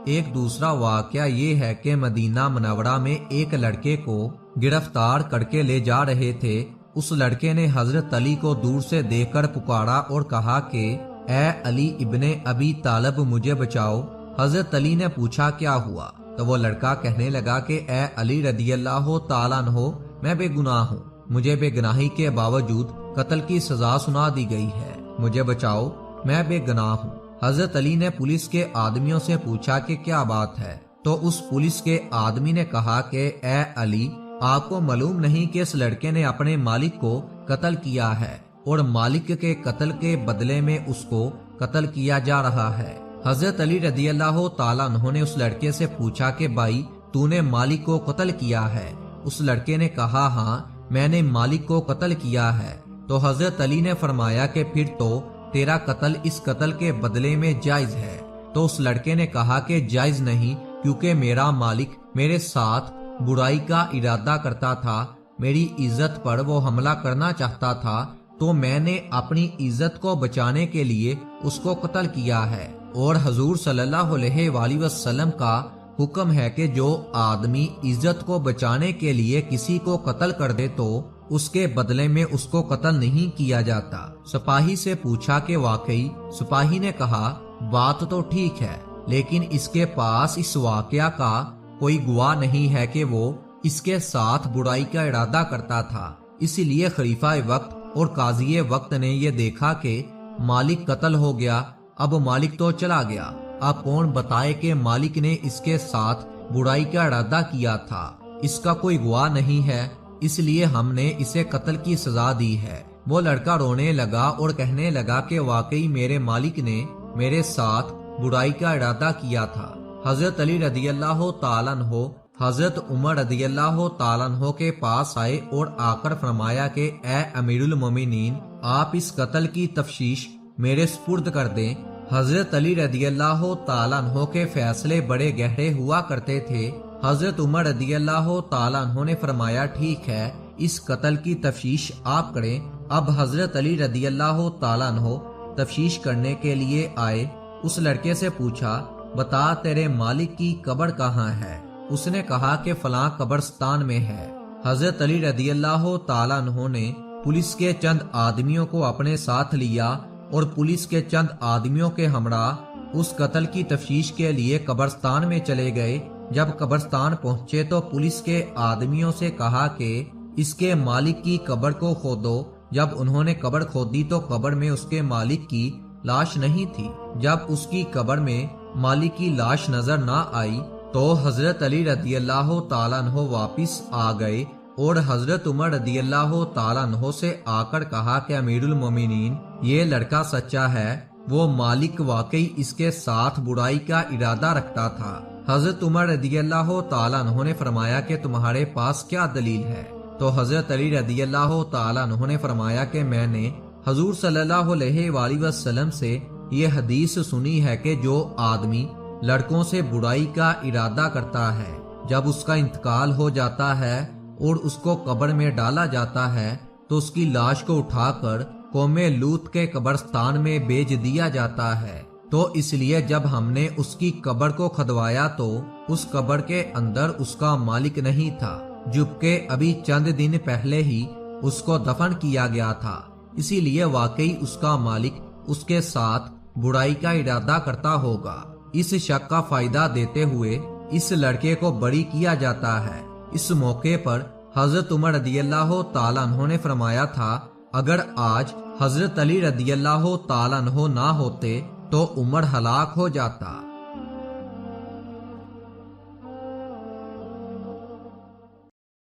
ایک دوسرا واقعہ یہ ہے کہ مدینہ منورہ میں ایک لڑکے کو گرفتار کر کے لے جا رہے تھے۔ اس لڑکے نے حضرت علی کو دور سے دیکھ کر پکارا اور کہا کہ اے علی ابن ابی طالب مجھے بچاؤ۔ حضرت علی نے پوچھا کیا ہوا؟ تو وہ لڑکا کہنے لگا کہ اے علی رضی اللہ تعالیٰ عنہ، میں بے گناہ ہوں، مجھے بے گناہی کے باوجود قتل کی سزا سنا دی گئی ہے، مجھے بچاؤ، میں بے گناہ ہوں۔ حضرت علی نے پولیس کے آدمیوں سے پوچھا کہ کیا بات ہے؟ تو اس پولیس کے آدمی نے کہا کہ اے علی، آپ کو معلوم نہیں کہ اس لڑکے نے اپنے مالک کو قتل کیا ہے اور مالک کے قتل کے بدلے میں اس کو قتل کیا جا رہا ہے۔ حضرت علی رضی اللہ تعالیٰ عنہ نے اس لڑکے سے پوچھا کہ بھائی تو نے مالک کو قتل کیا ہے؟ اس لڑکے نے کہا ہاں میں نے مالک کو قتل کیا ہے۔ تو حضرت علی نے فرمایا کہ پھر تو تیرا قتل اس قتل کے بدلے میں جائز ہے۔ تو اس لڑکے نے کہا کہ جائز نہیں، کیونکہ میرا مالک میرے ساتھ برائی کا ارادہ کرتا تھا، میری عزت پر وہ حملہ کرنا چاہتا تھا، تو میں نے اپنی عزت کو بچانے کے لیے اس کو قتل کیا ہے۔ اور حضور صلی اللہ علیہ وآلہ وسلم کا حکم ہے کہ جو آدمی عزت کو بچانے کے لیے کسی کو قتل کر دے تو اس کے بدلے میں اس کو قتل نہیں کیا جاتا۔ سپاہی سے پوچھا کہ واقعی؟ سپاہی نے کہا بات تو ٹھیک ہے، لیکن اس کے پاس اس واقعہ کا کوئی گواہ نہیں ہے کہ وہ اس کے ساتھ برائی کا ارادہ کرتا تھا۔ اسی لیے خلیفہ وقت اور قاضی وقت نے یہ دیکھا کہ مالک قتل ہو گیا، اب مالک تو چلا گیا، اب کون بتائے کہ مالک نے اس کے ساتھ برائی کا ارادہ کیا تھا؟ اس کا کوئی گواہ نہیں ہے، اس لیے ہم نے اسے قتل کی سزا دی ہے۔ وہ لڑکا رونے لگا اور کہنے لگا کہ واقعی میرے مالک نے میرے ساتھ برائی کا ارادہ کیا تھا۔ حضرت علی رضی اللہ تعالیٰ عنہ حضرت عمر رضی اللہ تعالیٰ عنہ کے پاس آئے اور آ کر فرمایا کہ اے امیر المومنین، آپ اس قتل کی تفتیش میرے سپرد کر دیں۔ حضرت علی رضی اللہ تعالیٰ عنہ کے فیصلے بڑے گہرے ہوا کرتے تھے۔ حضرت عمر رضی اللہ تعالیٰ عنہ نے فرمایا ٹھیک ہے، اس قتل کی تفتیش آپ کریں۔ اب حضرت علی رضی اللہ تعالیٰ عنہ تفتیش کرنے کے لیے آئے۔ اس لڑکے سے پوچھا بتا تیرے مالک کی قبر کہاں ہے؟ اس نے کہا کہ فلاں قبرستان میں ہے۔ حضرت علی رضی اللہ تعالیٰ عنہ نے پولیس کے چند آدمیوں کو اپنے ساتھ لیا اور پولیس کے چند آدمیوں کے ہمراہ اس قتل کی تفتیش کے لیے قبرستان میں چلے گئے۔ جب قبرستان پہنچے تو پولیس کے آدمیوں سے کہا کہ اس کے مالک کی قبر کو کھودو۔ جب انہوں نے قبر کھودی تو قبر میں اس کے مالک کی لاش نہیں تھی۔ جب اس کی قبر میں مالک کی لاش نظر نہ آئی تو حضرت علی رضی اللہ تعالیٰ عنہ واپس آ گئے اور حضرت عمر رضی اللہ تعالیٰ عنہ سے آ کر کہا کہ امیر المومنین، یہ لڑکا سچا ہے، وہ مالک واقعی اس کے ساتھ برائی کا ارادہ رکھتا تھا۔ حضرت عمر رضی اللہ تعالیٰ عنہ نے فرمایا کہ تمہارے پاس کیا دلیل ہے؟ تو حضرت علی رضی اللہ تعالیٰ عنہ نے فرمایا کہ میں نے حضور صلی اللہ علیہ وآلہ وسلم سے یہ حدیث سنی ہے کہ جو آدمی لڑکوں سے برائی کا ارادہ کرتا ہے، جب اس کا انتقال ہو جاتا ہے اور اس کو قبر میں ڈالا جاتا ہے تو اس کی لاش کو اٹھا کر قوم لوط کے قبرستان میں بیچ دیا جاتا ہے۔ تو اس لیے جب ہم نے اس کی قبر کو کھدوایا تو اس قبر کے اندر اس کا مالک نہیں تھا، جبکہ ابھی چند دن پہلے ہی اس کو دفن کیا گیا تھا۔ اسی لیے واقعی اس کا مالک اس کے ساتھ برائی کا ارادہ کرتا ہوگا۔ اس شک کا فائدہ دیتے ہوئے اس لڑکے کو بری کیا جاتا ہے۔ اس موقع پر حضرت عمر رضی اللہ تعالیٰ عنہ نے فرمایا تھا اگر آج حضرت علی رضی اللہ تعالیٰ عنہ نہ ہوتے تو عمر ہلاک ہو جاتا۔